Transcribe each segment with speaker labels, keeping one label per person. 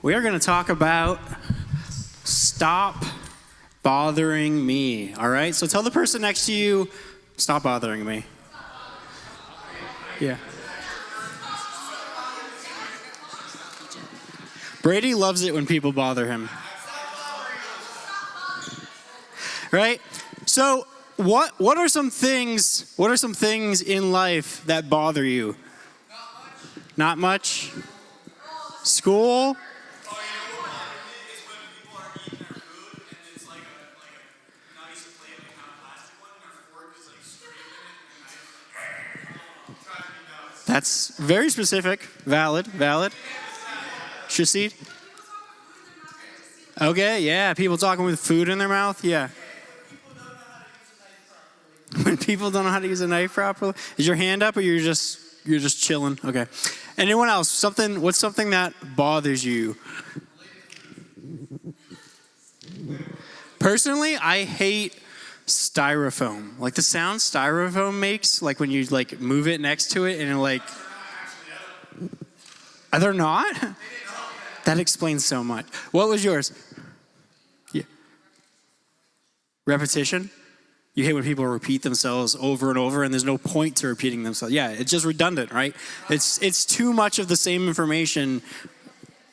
Speaker 1: We are going to talk about stop bothering me, all right? So tell the person next to you, stop bothering me. Yeah. Brady loves it when people bother him. Right? So what are some things in life that bother you? Not much? School? That's very specific. Valid. Shasid? Okay, yeah. People talking with food in their mouth? Yeah. When people don't know how to use a knife properly? Is your hand up or you're just chilling? Okay. Anyone else? What's something that bothers you? Personally, I hate styrofoam. Like the sound styrofoam makes, like when you like move it next to it and it like... They're not? That explains so much. What was yours? Yeah. Repetition? You hate when people repeat themselves over and over and there's no point to repeating themselves. Yeah, it's just redundant, right? It's too much of the same information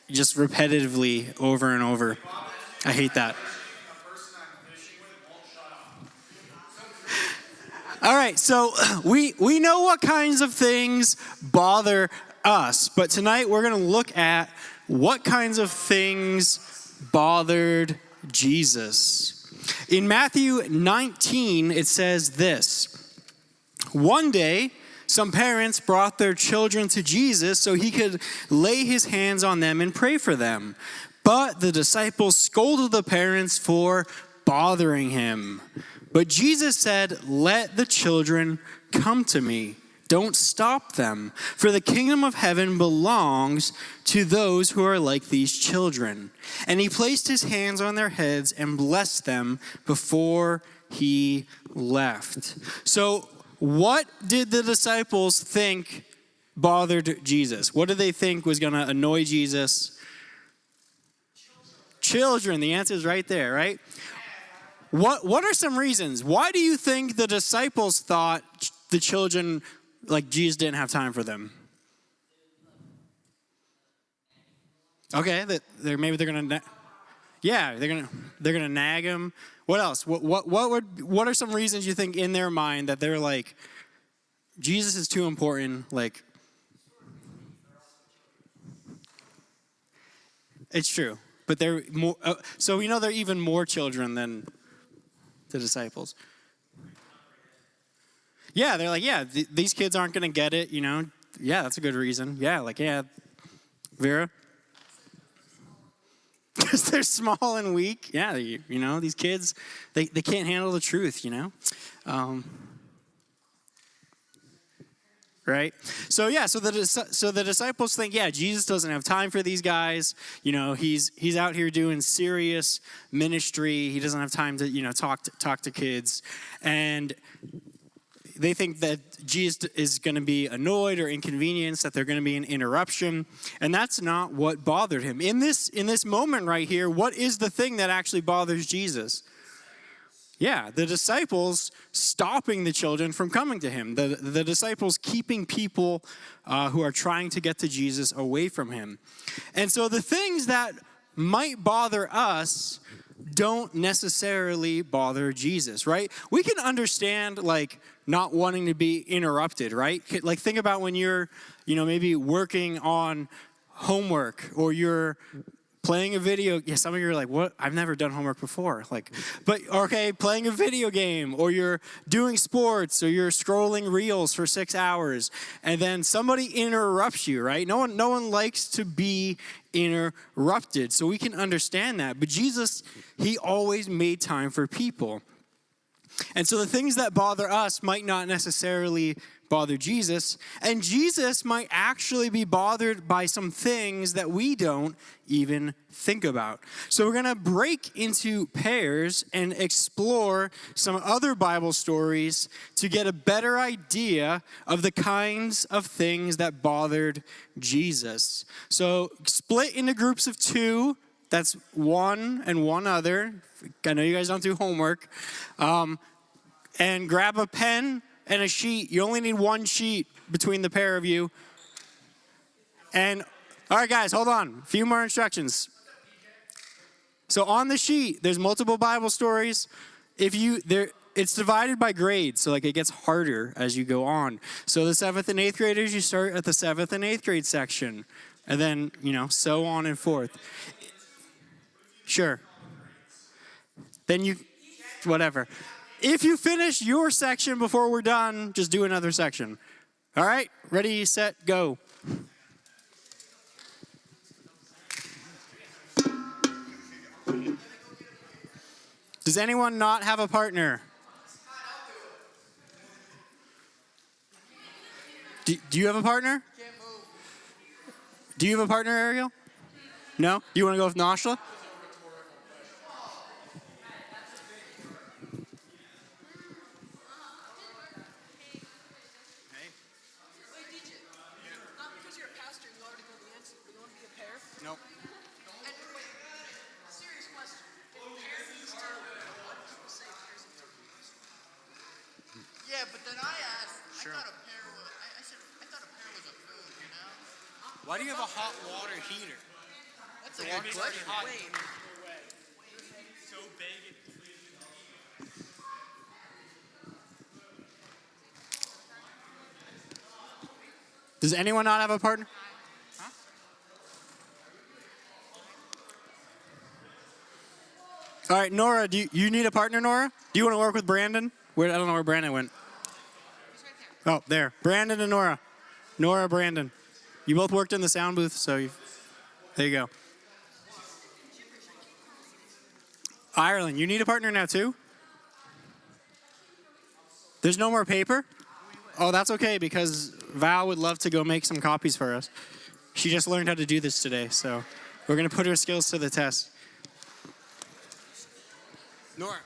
Speaker 1: just repetitively over and over. I hate that. All right, so we know what kinds of things bother us, but tonight we're going to look at what kinds of things bothered Jesus. In Matthew 19, it says this: one day, some parents brought their children to Jesus so he could lay his hands on them and pray for them. But the disciples scolded the parents for bothering him. But Jesus said, "Let the children come to me. Don't stop them, for the kingdom of heaven belongs to those who are like these children." And he placed his hands on their heads and blessed them before he left. So what did the disciples think bothered Jesus? What did they think was going to annoy Jesus? Children. The answer is right there, right? What are some reasons? Why do you think the disciples thought the children, like Jesus didn't have time for them? Okay, they're gonna, yeah, they're gonna nag him. What else? What are some reasons you think in their mind that they're like, Jesus is too important? Like, it's true, but they're more. So we know they're even more children than the disciples. Yeah, they're like, yeah, these kids aren't gonna get it, you know. Yeah, that's a good reason. Yeah, like, yeah, Vera. Because they're small and weak. Yeah, you know, these kids, they can't handle the truth, you know. Right? So yeah, so the disciples think, yeah, Jesus doesn't have time for these guys. You know, he's out here doing serious ministry. He doesn't have time to, you know, talk to kids. And they think that Jesus is going to be annoyed or inconvenienced, that they're going to be an interruption. And that's not what bothered him. In this moment right here, what is the thing that actually bothers Jesus? Yeah, the disciples stopping the children from coming to him. The disciples keeping people who are trying to get to Jesus away from him. And so the things that might bother us don't necessarily bother Jesus, right? We can understand, like, not wanting to be interrupted, right? Like, think about when you're, you know, maybe working on homework or you're playing a video. Yeah, some of you are like, what? I've never done homework before. Like, but okay, playing a video game, or you're doing sports, or you're scrolling reels for 6 hours, and then somebody interrupts you, right? No one likes to be interrupted. So we can understand that. But Jesus, he always made time for people. And so the things that bother us might not necessarily bother Jesus, and Jesus might actually be bothered by some things that we don't even think about. So we're going to break into pairs and explore some other Bible stories to get a better idea of the kinds of things that bothered Jesus. So split into groups of 2. That's one and one other. I know you guys don't do homework. And grab a pen and a sheet. You only need one sheet between the pair of you. And, all right, guys, hold on. A few more instructions. So on the sheet, there's multiple Bible stories. It's divided by grade, so like it gets harder as you go on. So the 7th and 8th graders, you start at the 7th and 8th grade section. And then, so on and forth. Sure. Then whatever. If you finish your section before we're done, just do another section. All right? Ready, set, go. Does anyone not have a partner? Do you have a partner? Do you have a partner, Ariel? No? Do you want to go with Nashla? Nope.
Speaker 2: Serious question. Yeah, but then I asked.
Speaker 1: Sure.
Speaker 2: I thought a pair was. I thought a pair was a food.
Speaker 1: Why do you have a hot water heater?
Speaker 2: That's a good question.
Speaker 1: Wait. So big. Does anyone not have a partner? Huh? All right, Nora, do you need a partner, Nora? Do you want to work with Brandon? I don't know where Brandon went.
Speaker 2: He's right there.
Speaker 1: Oh, there. Brandon and Nora. Nora, Brandon. You both worked in the sound booth, so there you go. Ireland, you need a partner now too? There's no more paper? Oh, that's okay, because Val would love to go make some copies for us. She just learned how to do this today, so we're going to put her skills to the test. Nora.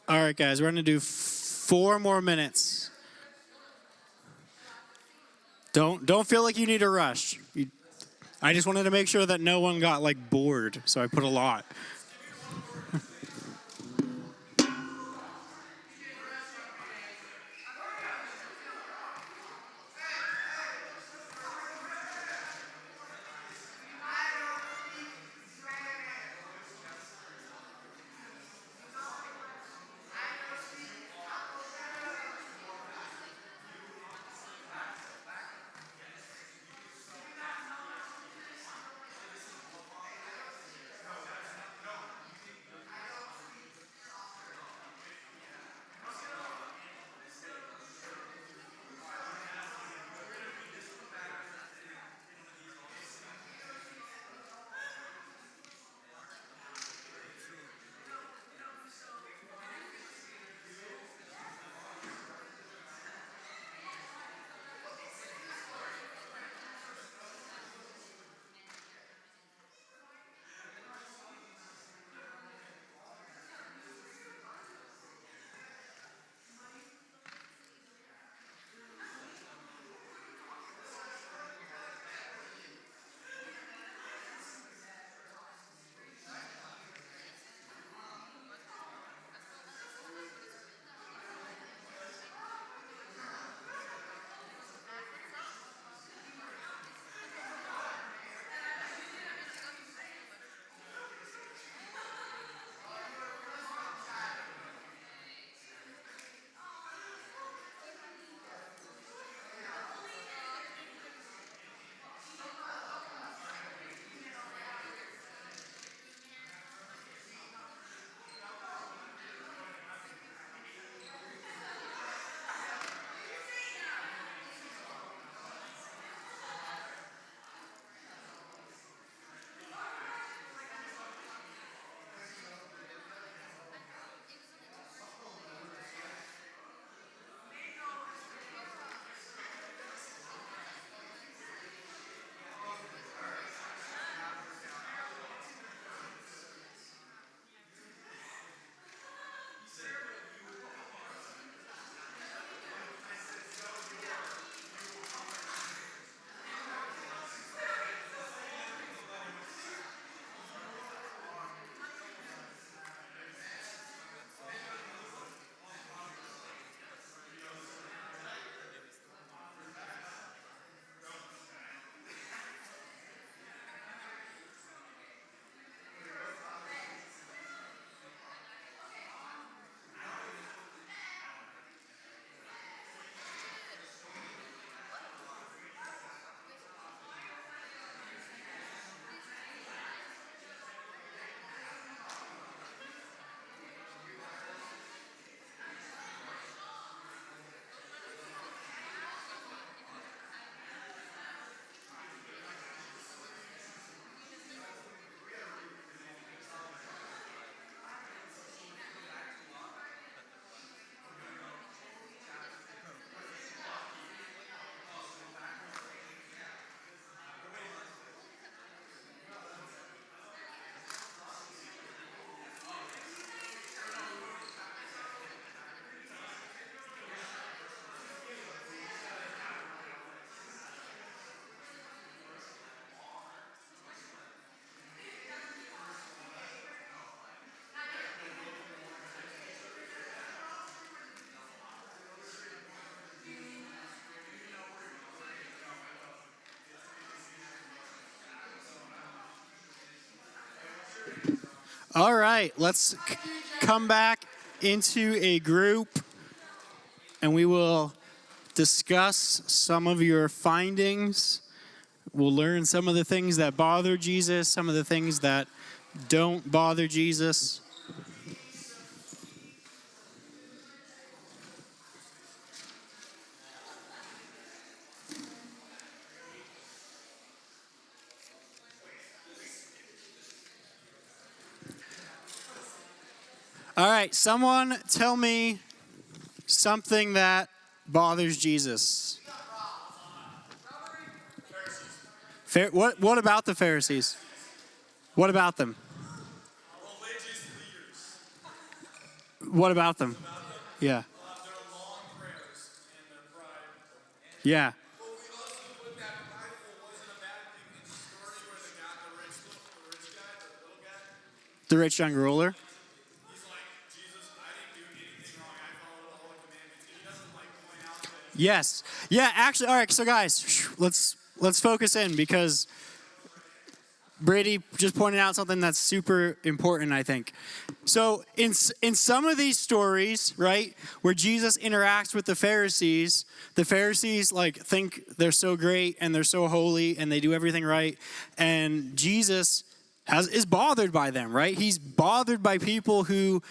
Speaker 1: All right, guys, we're going to do 4 more minutes. Don't feel like you need to rush. I just wanted to make sure that no one got like bored, so I put a lot. All right, let's come back into a group and we will discuss some of your findings. We'll learn some of the things that bother Jesus, some of the things that don't bother Jesus. All right, someone tell me something that bothers Jesus. What about the Pharisees? What about them? What about them? Yeah. Yeah. The rich young ruler. Yes. Yeah, actually, all right, so guys, let's focus in because Brady just pointed out something that's super important, I think. So in some of these stories, right, where Jesus interacts with the Pharisees like think they're so great and they're so holy and they do everything right, and Jesus is bothered by them, right? He's bothered by people who,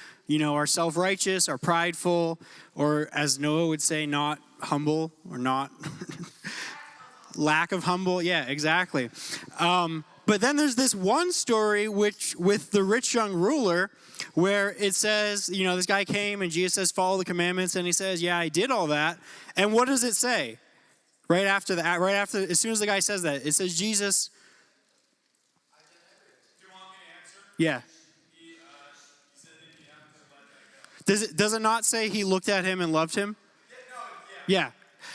Speaker 1: are self-righteous, are prideful, or as Noah would say, not humble or not lack of humble. Yeah, exactly. But then there's this one story with the rich young ruler where it says, this guy came and Jesus says, follow the commandments. And he says, yeah, I did all that. And what does it say? Right after, as soon as the guy says that, it says, Jesus. Do you want me to answer? Yeah. He said that he had to let that go. Does it not say he looked at him and loved him? Yeah.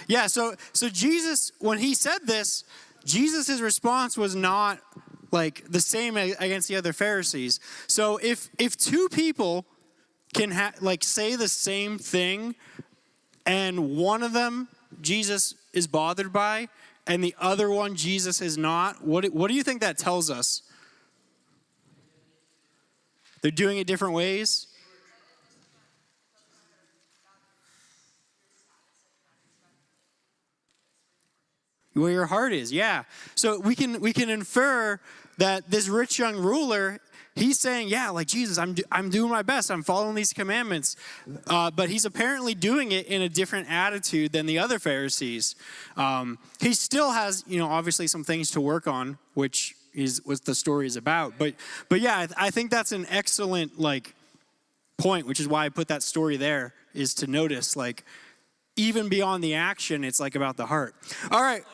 Speaker 1: Yeah, so Jesus, when he said this, Jesus' response was not like the same against the other Pharisees. So if two people can say the same thing and one of them Jesus is bothered by and the other one Jesus is not, what do you think that tells us? They're doing it different ways? Where your heart is, yeah. So we can infer that this rich young ruler, he's saying, yeah, like Jesus, I'm doing my best, I'm following these commandments, but he's apparently doing it in a different attitude than the other Pharisees. He still has, obviously some things to work on, which is what the story is about. But yeah, I think that's an excellent point, which is why I put that story there, is to notice even beyond the action, it's about the heart. All right.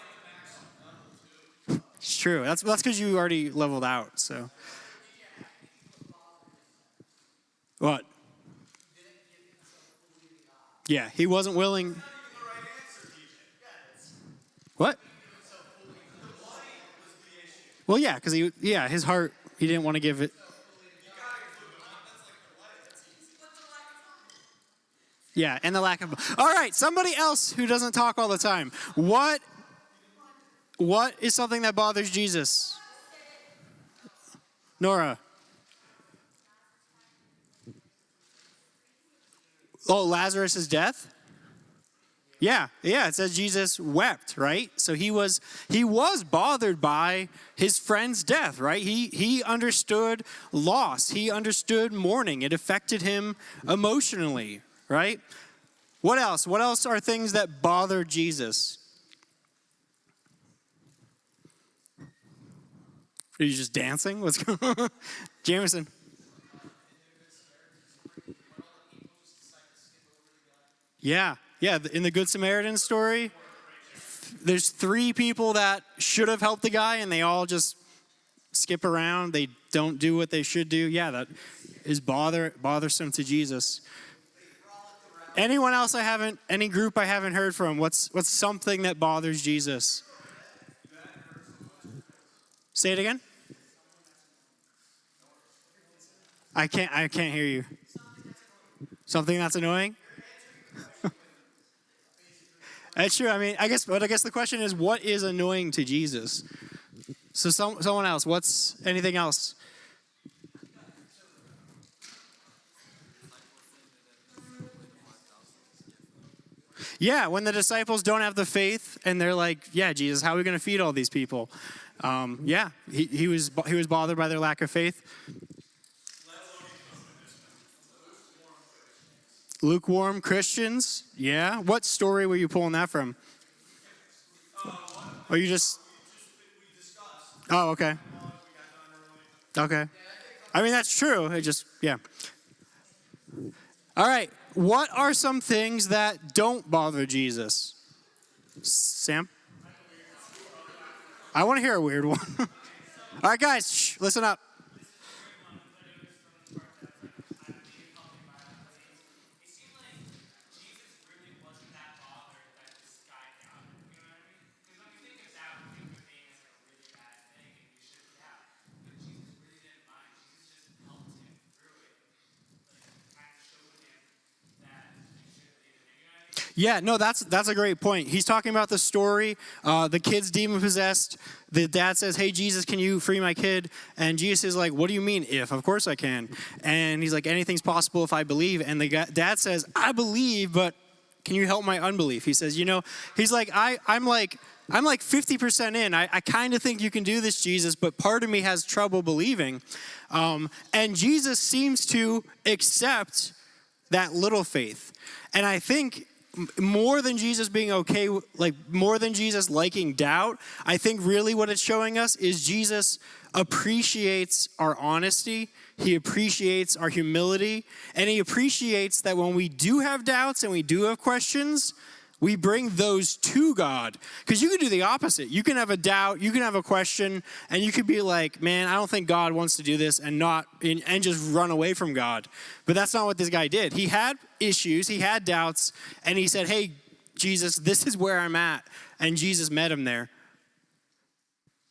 Speaker 1: It's true. That's because you already leveled out. So, what? Yeah, he wasn't willing. What? Well, yeah, because his heart, he didn't want to give it. Yeah, and the lack of. All right, somebody else who doesn't talk all the time. What is something that bothers Jesus? Nora. Oh, Lazarus' death? Yeah, it says Jesus wept, right? So he was bothered by his friend's death, right? He understood loss. He understood mourning. It affected him emotionally, right? What else? What else are things that bother Jesus? Are you just dancing? What's going on? Jameson. Yeah. In the Good Samaritan story, there's 3 people that should have helped the guy, and they all just skip around. They don't do what they should do. Yeah, that is bothersome to Jesus. Anyone else any group I haven't heard from? What's something that bothers Jesus? Say it again. I can't hear you. Something that's annoying? That's true. I mean, I guess the question is, what is annoying to Jesus? So someone else. What's anything else? Yeah, when the disciples don't have the faith and they're like, yeah, Jesus, how are we going to feed all these people? He was bothered by their lack of faith. Lukewarm Christians. Yeah. What story were you pulling that from? Or you just... Oh, okay. Okay. I mean, that's true. It just, yeah. All right. What are some things that don't bother Jesus? Sam? I want to hear a weird one. All right, guys, listen up. Yeah, no, that's a great point. He's talking about the story. The kid's demon possessed. The dad says, "Hey, Jesus, can you free my kid?" And Jesus is like, "What do you mean if? Of course I can." And he's like, "Anything's possible if I believe." And the dad says, "I believe, but can you help my unbelief?" He says, he's like, I'm like 50% in. I kind of think you can do this, Jesus, but part of me has trouble believing. And Jesus seems to accept that little faith. And I think more than Jesus being okay, like more than Jesus liking doubt, I think really what it's showing us is Jesus appreciates our honesty. He appreciates our humility. And he appreciates that when we do have doubts and we do have questions, we bring those to God. Because you can do the opposite. You can have a doubt, you can have a question, and you could be like, "Man, I don't think God wants to do this," and just run away from God. But that's not what this guy did. He had issues, he had doubts, and he said, "Hey, Jesus, this is where I'm at." And Jesus met him there.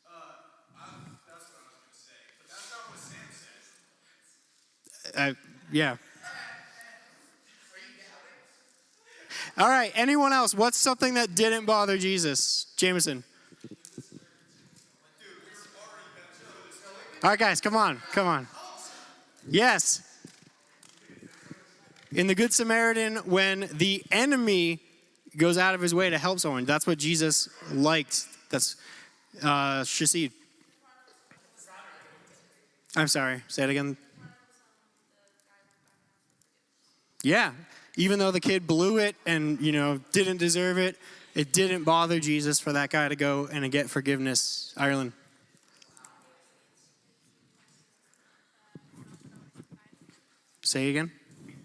Speaker 3: That's what I was going to say. But that's not what Sam said.
Speaker 1: Yeah. All right, anyone else? What's something that didn't bother Jesus? Jameson. All right, guys, come on. Yes. In the Good Samaritan, when the enemy goes out of his way to help someone, that's what Jesus liked. That's Shasid. I'm sorry, say it again. Yeah. Even though the kid blew it and, didn't deserve it, it didn't bother Jesus for that guy to go and get forgiveness. Ireland. Say again.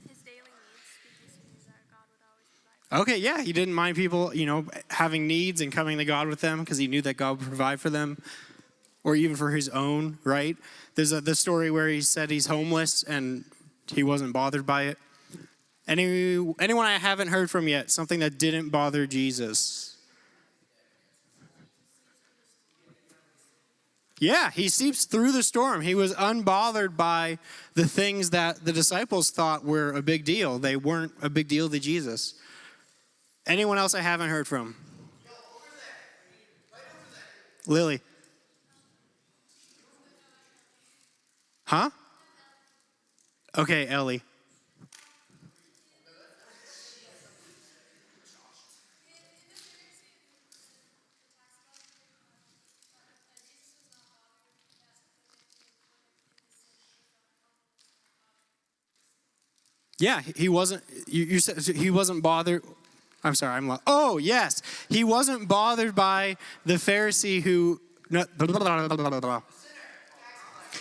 Speaker 4: His daily needs, because he knew that God would always provide.
Speaker 1: Okay, yeah, he didn't mind people, having needs and coming to God with them because he knew that God would provide for them, or even for his own, right? There's the story where he said he's homeless and he wasn't bothered by it. Anyone I haven't heard from yet, something that didn't bother Jesus? Yeah, he seeps through the storm. He was unbothered by the things that the disciples thought were a big deal. They weren't a big deal to Jesus. Anyone else I haven't heard from? Lily. Huh? Okay, Ellie. Yeah, he wasn't. You said he wasn't bothered. I'm sorry. Oh yes, he wasn't bothered by the Pharisee who. No,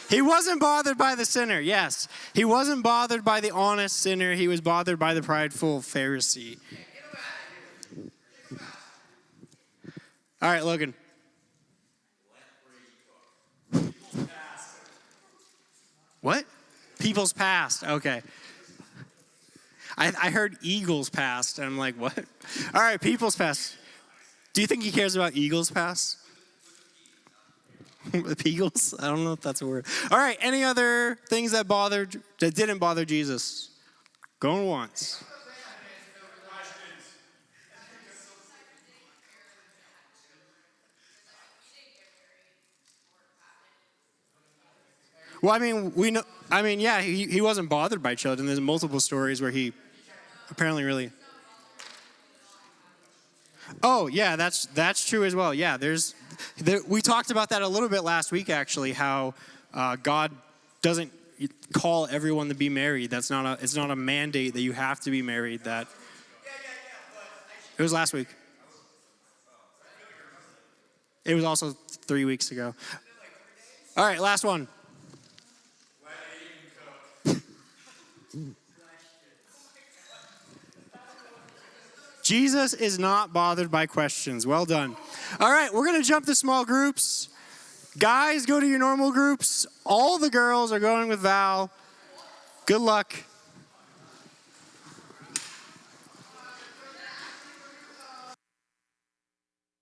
Speaker 1: he wasn't bothered by the sinner. Yes, he wasn't bothered by the honest sinner. He was bothered by the prideful Pharisee. All right, Logan. What? People's past. Okay. I heard Eagles past, and I'm like, what? All right, people's past. Do you think he cares about Eagles past? Eagles? I don't know if that's a word. All right, any other things that didn't bother Jesus? Going once. Well, yeah, he wasn't bothered by children. There's multiple stories where he apparently really. Oh, yeah, that's true as well. Yeah, we talked about that a little bit last week, actually, how God doesn't call everyone to be married. It's not a mandate that you have to be married. It was last week. It was also 3 weeks ago. All right, last one. Jesus is not bothered by questions. Well done. All right, we're going to jump to small groups. Guys, go to your normal groups. All the girls are going with Val. Good luck.